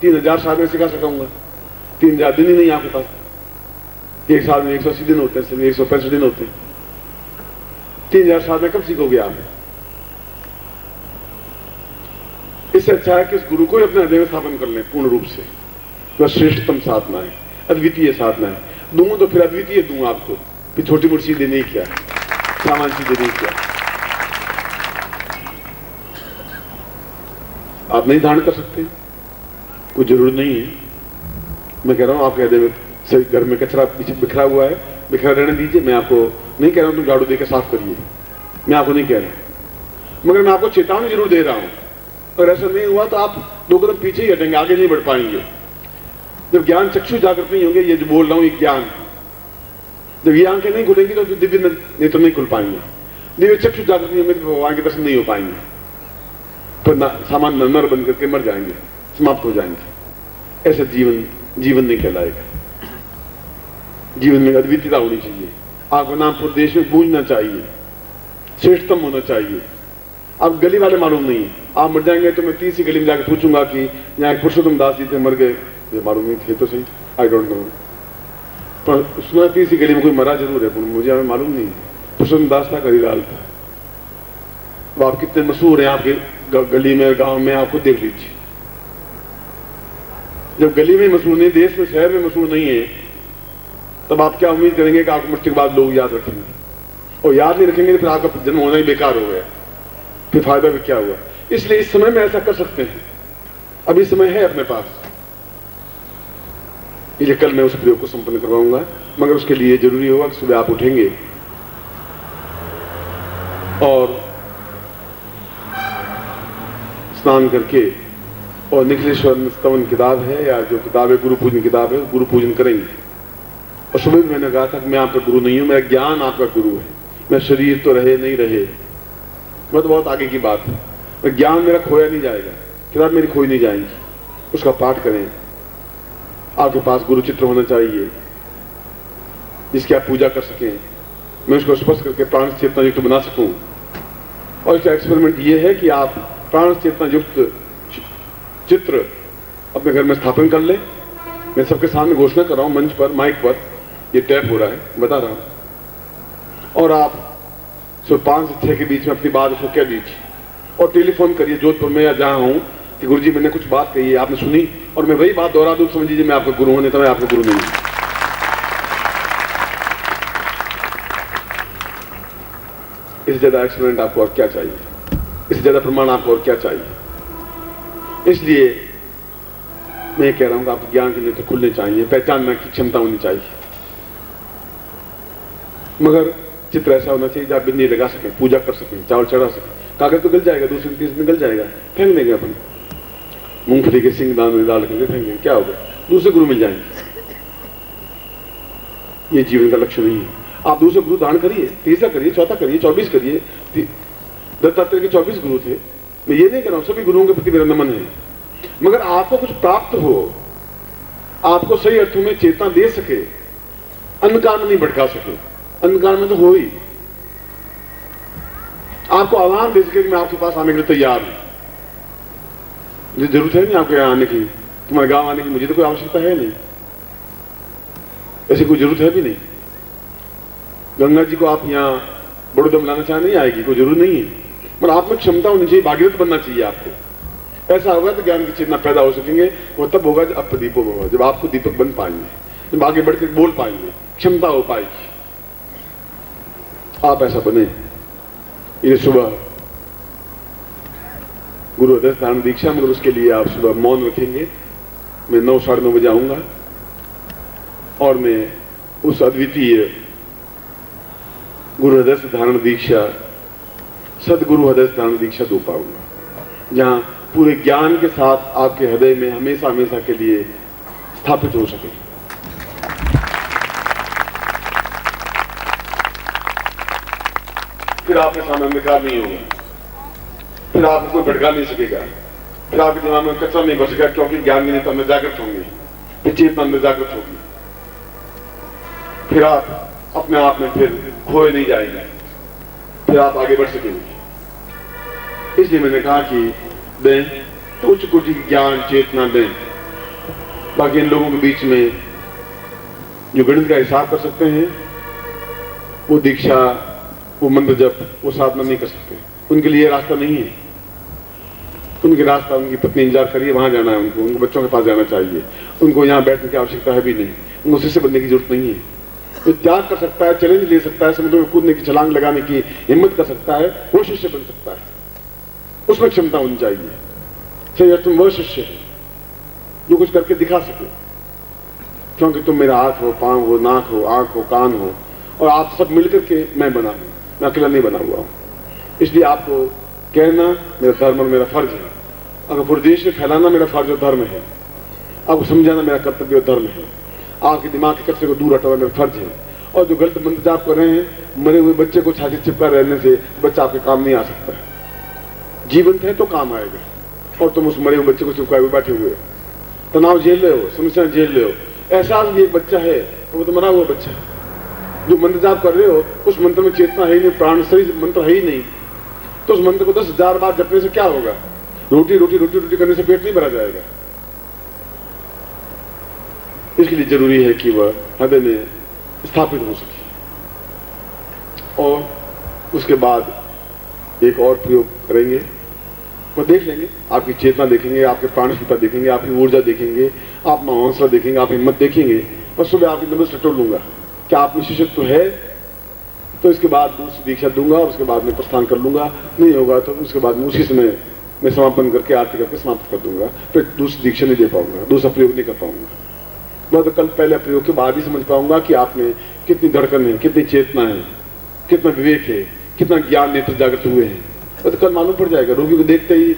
3000 साल में सिखा सकाऊंगा? 3000 दिन ही नहीं आपके पास। एक साल में 180 दिन होते हैं, सिर्फ 165 दिन होते हैं। 3000 साल में कब सीखोगे आप? इससे अच्छा है कि उस गुरु को ही अपने हृदय में स्थापन कर लें पूर्ण रूप से। वह श्रेष्ठतम साधना है, अद्वितीय साधना है। दूंगा तो फिर अद्वितीय दूंगा आपको, फिर छोटी मोटी चीज देने क्या, सामान चीज देने क्या। आप नहीं धारण कर सकते, कोई जरूरत नहीं है। मैं कह रहा हूं आपके हृदय में सभी घर में कचरा बिखरा हुआ है, बिखरा रहने दीजिए। मैं आपको नहीं कह रहा हूं तुम झाड़ू देकर साफ करिए, मैं आपको नहीं कह रहा, मगर मैं आपको चेतावनी जरूर दे रहा हूं। अगर ऐसा नहीं हुआ तो आप 2 कदम पीछे ही हटेंगे, आगे नहीं बढ़ पाएंगे। जब ज्ञान चक्षु जागृत नहीं होंगे, ये जो बोल रहा हूं ये ज्ञान, जब ये आंखें नहीं खुलेंगी तो दिव्य नेत्र नहीं खुल पाएंगे। दिव्य चक्षु जागृत नहीं होंगे तो भगवान के दर्शन नहीं हो पाएंगे, फिर सामान नर बन करके मर जाएंगे, समाप्त हो जाएंगे। ऐसा जीवन नहीं कहलाएगा। जीवन में अद्वितीयता होनी चाहिए। आपको नाम पूरे देश में गूंजना चाहिए, श्रेष्ठतम होना चाहिए। आप गली वाले मालूम नहीं, आप मर जाएंगे तो मैं 30 गली में जाकर पूछूंगा कि यहाँ पुरुषोत्तम दास जी थे, मर गए, ये मालूम नहीं थे तो सही, आई डोंट नो। पर सुना 30 गली में कोई मरा जरूर है, मुझे हमें मालूम नहीं। पुरुषोत्तम दास था, करीलाल था। वो आप कितने मशहूर हैं आपके गली में, गांव में, आपको देख लीजिए। जब गली में मशहूर नहीं, देश में, शहर में मशहूर नहीं है, तब आप क्या उम्मीद करेंगे कि आपको मृत्यु के बाद लोग याद रखेंगे? और याद नहीं रखेंगे तो फिर आपका जन्म होना ही बेकार हो गया, फिर फायदा भी क्या हुआ। इसलिए इस समय में ऐसा कर सकते हैं, अभी समय है अपने पास। इसलिए कल मैं उस प्रयोग को संपन्न करवाऊंगा, मगर उसके लिए जरूरी होगा कि सुबह आप उठेंगे और स्नान करके, और निखिलेश्वर स्तवन किताब है या जो किताब है गुरु पूजन किताब है, गुरु पूजन करेंगे। और सुबह भी मैंने कहा था कि मैं आपका गुरु नहीं हूं, मेरा ज्ञान आपका गुरु है। मैं शरीर तो रहे नहीं रहे, मैं तो बहुत आगे की बात है। ज्ञान मेरा खोया नहीं जाएगा, किताब मेरी खोई नहीं जाएंगी। उसका पाठ करें। आपके पास गुरु चित्र होना चाहिए जिसकी आप पूजा कर सकें, मैं उसको स्पर्श करके प्राण चेतना युक्त बना सकूं। और इसका एक्सपेरिमेंट ये है कि आप प्राण चेतना युक्त चित्र अपने घर में स्थापन कर लें। मैं सबके सामने घोषणा कर रहा हूं, मंच पर, माइक पर, ये टैप हो रहा है, बता रहा हूं। और आप 5 से 6 के बीच में अपनी बात उसको कह दीजिए और टेलीफोन करिए जोधपुर में या जहां हूं कि गुरुजी मैंने कुछ बात कही है, आपने सुनी, और मैं वही बात दोहरा दूं, समझ लीजिए मैं आपका गुरु हूं, नहीं तो मैं आपका गुरु नहीं हूं। इससे ज्यादा एक्सपेरिमेंट आपको और क्या चाहिए? इससे ज्यादा प्रमाण आपको और क्या चाहिए? इसलिए मैं कह रहा हूं कि आपके ज्ञान के लिए तो खुलने चाहिए, पहचानने की क्षमता होनी चाहिए। मगर चित्र ऐसा होना चाहिए जहां बिंदी लगा सके, पूजा कर सके, चावल चढ़ा सके। कागज तो गल जाएगा, दूसरे 30 दिन गल जाएगा, फेंक देंगे अपन। मूंगफली के सिंग दान में डाल करके फेंक देंगे, क्या होगा? दूसरे गुरु मिल जाएंगे। ये जीवन का लक्ष्य नहीं है। आप दूसरे गुरु दान करिए, तीसरा करिए, चौथा करिए, 24 करिए। दत्तात्रेय के 24 गुरु थे। मैं ये नहीं कह रहा हूं, सभी गुरुओं के प्रति मेरा नमन है, मगर आपको कुछ प्राप्त हो, आपको सही अर्थों में चेतना दे सके, अंधकार में नहीं भटका सके। अंधकार में तो हो ही, आपको आह्वान दे सके कि मैं आपके पास आने के लिए तैयार हूं। मुझे जरूरत है नहीं आपके यहां आने की, तुम्हारे गांव आने की मुझे तो कोई आवश्यकता है नहीं, ऐसी कोई जरूरत है भी नहीं। गंगा जी को आप यहाँ बड़ोदम लाना चाहे, नहीं आएगी, कोई जरूरत नहीं है। पर आप में क्षमता होनी चाहिए, भागीरथ बनना चाहिए आपको। ऐसा होगा तो ज्ञान की चेतना पैदा हो सकेंगे। वो तब होगा जब आप दीपक होगा, जब आपको दीपक बन पाएंगे, जब आगे बढ़कर बोल पाएंगे, क्षमता हो पाएगी। आप ऐसा बने। ये सुबह गुरु हृदय धारण दीक्षा, मगर उसके लिए आप सुबह मौन रखेंगे। मैं 9 साढ़े 9 बजे आऊंगा और मैं उस अद्वितीय गुरु हृदय धारण दीक्षा, सदगुरु हृदय धारण दीक्षा दो पाऊंगा, जहां पूरे ज्ञान के साथ आपके हृदय में हमेशा हमेशा के लिए स्थापित हो सके। फिर आपके सामने अंधकार नहीं होगा, फिर आपको कोई भटका नहीं सकेगा, फिर आपके दिमाग में कचरा नहीं बचेगा, क्योंकि ज्ञान की नेता में जागृत होंगे, फिर चेतना में जागृत होगी। फिर आप अपने आप में फिर खोए नहीं जाएंगे, फिर आप आगे बढ़ सकेंगे। इसलिए मैंने कहा कि दें तो उच्च कोटि ज्ञान चेतना दें, बाकी इन लोगों के बीच में जो गणित का हिसाब कर सकते हैं, वो दीक्षा, वो मंत्र जप, वो साधना नहीं कर सकते। उनके लिए रास्ता नहीं है। उनके रास्ता, उनकी पत्नी इंतजार करिए, वहां जाना है उनको, उनको बच्चों के पास जाना चाहिए, उनको यहाँ बैठने की आवश्यकता है भी नहीं, उनको शिष्य बनने की जरूरत नहीं है। वो त्याग कर सकता है, चैलेंज ले सकता है, समुद्र में कूदने की छलांग लगाने की हिम्मत कर सकता है, वो शिष्य बन सकता है। उसमें क्षमता होनी चाहिए। सही, तुम वो शिष्य है जो कुछ करके दिखा सके, क्योंकि तुम मेरा हाथ हो, पांव हो, नाक हो, आंख हो, कान हो, और आप सब मिलकर के मैं बना हूं, मैं अकेला नहीं बना हुआ हूं। इसलिए आपको कहना मेरा धर्म और मेरा फर्ज है। अगर पूरे देश में फैलाना मेरा फर्ज और धर्म है, आपको समझाना मेरा कर्तव्य और धर्म है, आपके दिमाग के कचरे को दूर हटाना मेरा फर्ज है। और जो गलत मंत्र जाप कर रहे हैं, मरे हुए बच्चे को छाती चिपका रहने से बच्चा आपके काम नहीं आ सकता है। जीवंत है तो काम आएगा, और तुम उस मरे हुए बच्चे को चिपकाए हुए बैठे हुए हो, तनाव झेल रहे हो, समस्या झेल रहे हो। एहसास भी एक बच्चा है, वो तो मरा हुआ बच्चा है। जो मंत्र जाप कर रहे हो, उस मंत्र में चेतना है ही नहीं, प्राण शरीर मंत्र है ही नहीं, तो उस मंत्र को 10,000 बार जपने से क्या होगा? रोटी रोटी रोटी रोटी करने से पेट नहीं भरा जाएगा। इसलिए जरूरी है कि वह हृदय में स्थापित हो सके। और उसके बाद एक और प्रयोग करेंगे, वो देख लेंगे, आपकी चेतना देखेंगे, आपके प्राण क्षमता देखेंगे, आपकी ऊर्जा देखेंगे, आप हौसला देखेंगे, आप हिम्मत देखेंगे। और सुबह आपकी नमस्ते टटोल लूंगा कि आप में शिष्यत्व है, तो इसके बाद दूसरी दीक्षा दूंगा, और उसके बाद में प्रस्थान कर लूंगा। नहीं होगा तो उसके बाद में उसी समय मैं समापन करके आरती करके समाप्त कर दूंगा। फिर दूसरी दीक्षा नहीं दे पाऊंगा, दूसरा प्रयोग नहीं कर पाऊंगा। मैं तो कल पहले प्रयोग के बाद ही समझ पाऊंगा कि आप में कितनी धड़कन है, कितनी चेतना है, कितना विवेक है, कितना ज्ञान नेत्र जागृत हुए हैं। तो कल मालूम पड़ जाएगा। रोगी को देखते ही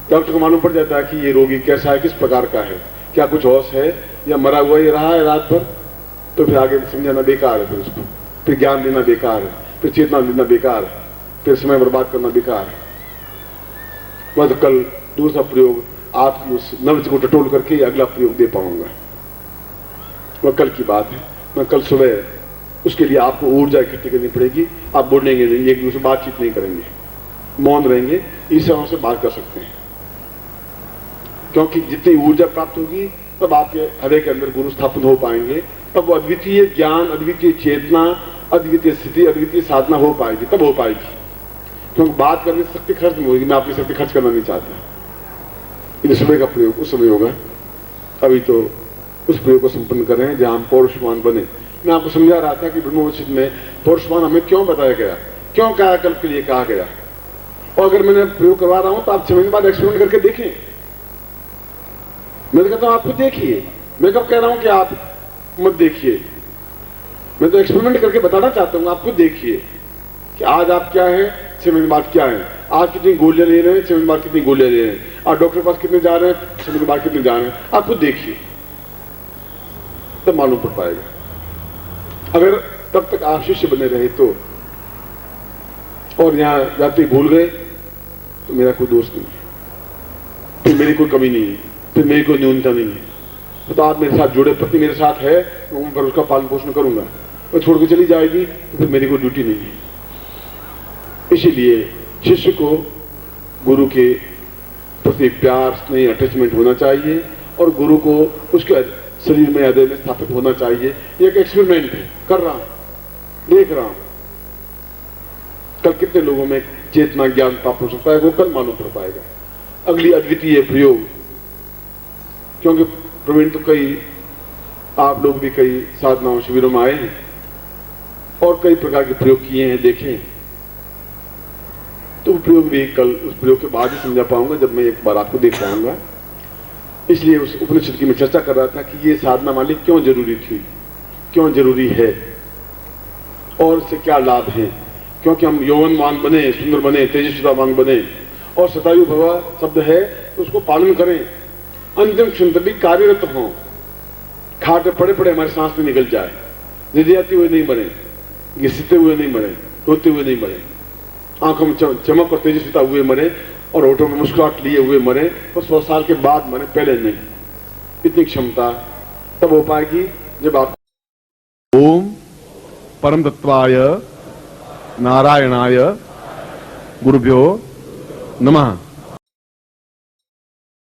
डॉक्टर को मालूम पड़ जाता है कि ये रोगी कैसा है, किस प्रकार का है, क्या कुछ होश है या मरा हुआ ही रहा है रात भर। तो फिर आगे समझाना बेकार है, फिर उसको फिर ज्ञान देना बेकार है, फिर चेतना देना बेकार है, फिर समय बर्बाद करना बेकार है। मैं तो कल दूसरा प्रयोग आपकी उस नब्ज को टटोल करके अगला प्रयोग दे पाऊंगा। वह कल की बात है। मैं कल सुबह उसके लिए आपको ऊर्जा इकट्ठी करनी पड़ेगी। आप बोलेंगे नहीं, एक दूसरे बातचीत नहीं करेंगे, मौन रहेंगे, ईश्वरों से बात कर सकते हैं। क्योंकि जितनी ऊर्जा प्राप्त होगी तब आपके हृदय के अंदर गुरु स्थापित हो पाएंगे, तब वो अद्वितीय ज्ञान, अद्वितीय चेतना, अद्वितीय स्थिति, अद्वितीय साधना हो पाएगी, तब हो पाएगी। क्योंकि बात करने से शक्ति खर्च नहीं होगी। मैं आपकी शक्ति खर्च करना नहीं चाहता। ये सुबह का प्रयोग उस समय होगा। अभी तो उस प्रयोग को संपन्न कर रहे हैं जहां हम पौरुषवान बने। मैं आपको समझा रहा था कि ब्रह्मोपनिषद में पौरुषवान हमें क्यों बताया गया, क्यों कायाकल्प के लिए कहा गया। और अगर मैंने प्रयोग करवा रहा हूं तो आप 6 महीने बाद एक्सपेरिमेंट करके देखें। मैं तो कहता हूं आप खुद देखिए। मैं कब कह रहा हूं कि आप मत देखिए, मैं तो एक्सपेरिमेंट करके बताना चाहता हूं। आप खुद देखिए कि आज आप क्या है, 6 महीने बाद क्या है। आज कितनी गोलियां ले रहे हैं, 6 महीने बाद कितनी गोलियां ले रहे हैं। आप डॉक्टर के पास कितने जा रहे हैं, 6 महीने बाद कितने जा रहे हैं। आप खुद देखिए, तब मालूम पड़ पाएगा। अगर तब तक आप शिष्य बने रहे तो, और यहां जाते ही भूल गए, तो मेरा कोई दोष नहीं है, फिर मेरी कोई कमी नहीं है, फिर मेरी कोई न्यूनता नहीं है। तो आप मेरे साथ जुड़े, पत्नी मेरे साथ है, मैं पर उसका पालन पोषण करूंगा। वो छोड़ के चली जाएगी तो फिर मेरी कोई ड्यूटी नहीं है। इसीलिए शिष्य को गुरु के प्रति प्यार, स्नेह, अटैचमेंट होना चाहिए, और गुरु को उसके शरीर में, हृदय में स्थापित होना चाहिए। ये एक एक्सपेरिमेंट है, कर रहा हूं, देख रहा हूं। कल कितने लोगों में चेतना, ज्ञान प्राप्त हो सकता है, वो कल मालूम पड़ पाएगा। अगली अद्वितीय प्रयोग, क्योंकि प्रवीण तो कई, आप लोग भी कई साधनाओं शिविरों में आए हैं और कई प्रकार के प्रयोग किए हैं, देखे हैं। तो प्रयोग भी कल उस प्रयोग के बाद ही समझा पाऊंगा, जब मैं एक बार आपको देख पाऊंगा। इसलिए उस उपनिषद की मैं चर्चा कर रहा था कि ये साधना मालिक क्यों जरूरी थी, क्यों जरूरी है, और इससे क्या लाभ है। क्योंकि हम यौवनवान बने, सुंदर बने, तेजस्वितावान बने, और शतायु भव शब्द है तो उसको पालन करें, अंतिम क्षण तक भी कार्यरत हों। खाटे पड़े पड़े हमारे सांस में निकल जाए, निर्याती हुए नहीं मरे, घिसते हुए नहीं मरे, रोते हुए नहीं मरे, आंखों में चमक और तेजस्विता हुए मरे, और होठों में मुस्कुराहट लिए हुए मरे, और 100 साल के बाद मरे, पहले नहीं। इतनी क्षमता तब हो पाएगी जब आप ओम परम तत्वाय नारायणाय गुरुभ्यो नमः।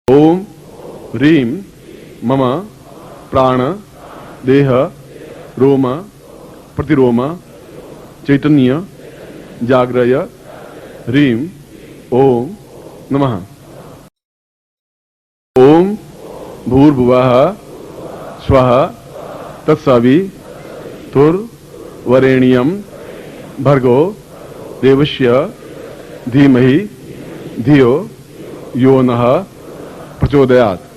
ओम ह्रीम मम प्राण देह रोम प्रतिरोम चैतन्य जाग्रय ह्रीं ओम नमः। ओम भूर्भुवः स्वः तत्सवितुर्वरेण्यं भर्गो देवस्य धीमहि धियो यो नः प्रचोदयात्।